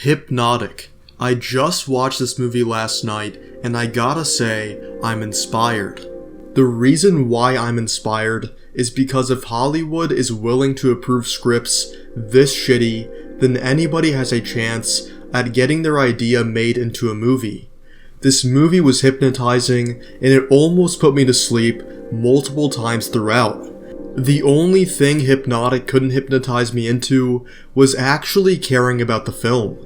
Hypnotic. I just watched this movie last night, and I gotta say, I'm inspired. The reason why I'm inspired is because if Hollywood is willing to approve scripts this shitty, then anybody has a chance at getting their idea made into a movie. This movie was hypnotizing, and it almost put me to sleep multiple times throughout. The only thing Hypnotic couldn't hypnotize me into was actually caring about the film.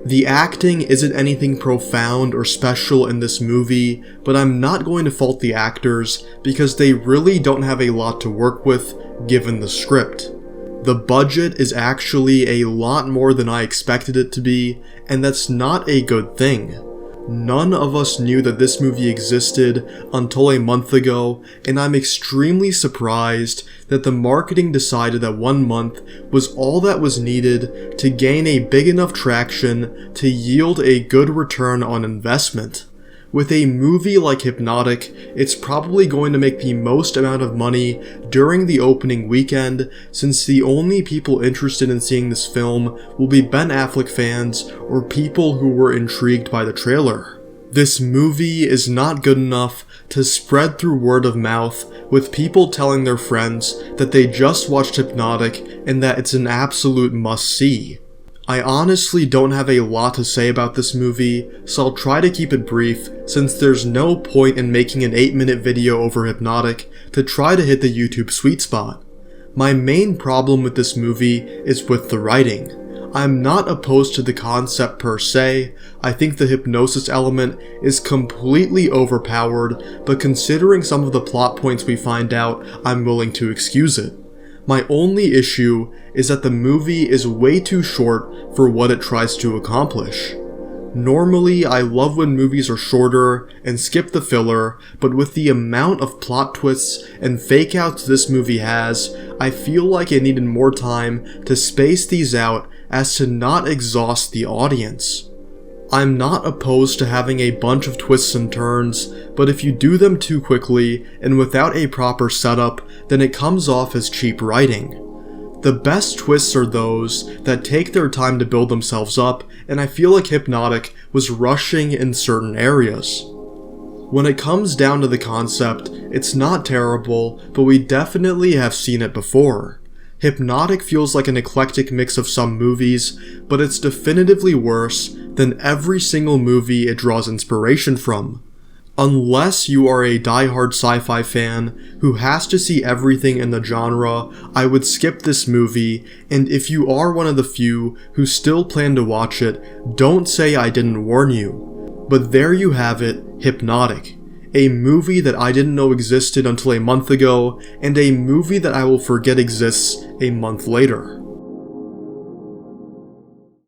The acting isn't anything profound or special in this movie, but I'm not going to fault the actors because they really don't have a lot to work with given the script. The budget is actually a lot more than I expected it to be, and that's not a good thing. None of us knew that this movie existed until a month ago, and I'm extremely surprised that the marketing decided that 1 month was all that was needed to gain a big enough traction to yield a good return on investment. With a movie like Hypnotic, it's probably going to make the most amount of money during the opening weekend, since the only people interested in seeing this film will be Ben Affleck fans or people who were intrigued by the trailer. This movie is not good enough to spread through word of mouth with people telling their friends that they just watched Hypnotic and that it's an absolute must-see. I honestly don't have a lot to say about this movie, so I'll try to keep it brief since there's no point in making an 8-minute video over Hypnotic to try to hit the YouTube sweet spot. My main problem with this movie is with the writing. I'm not opposed to the concept per se. I think the hypnosis element is completely overpowered, but considering some of the plot points we find out, I'm willing to excuse it. My only issue is that the movie is way too short for what it tries to accomplish. Normally, I love when movies are shorter and skip the filler, but with the amount of plot twists and fake outs this movie has, I feel like it needed more time to space these out as to not exhaust the audience. I'm not opposed to having a bunch of twists and turns, but if you do them too quickly and without a proper setup, then it comes off as cheap writing. The best twists are those that take their time to build themselves up, and I feel like Hypnotic was rushing in certain areas. When it comes down to the concept, it's not terrible, but we definitely have seen it before. Hypnotic feels like an eclectic mix of some movies, but it's definitively worse than every single movie it draws inspiration from. Unless you are a die-hard sci-fi fan who has to see everything in the genre, I would skip this movie, and if you are one of the few who still plan to watch it, don't say I didn't warn you. But there you have it, Hypnotic. A movie that I didn't know existed until a month ago, and a movie that I will forget exists a month later.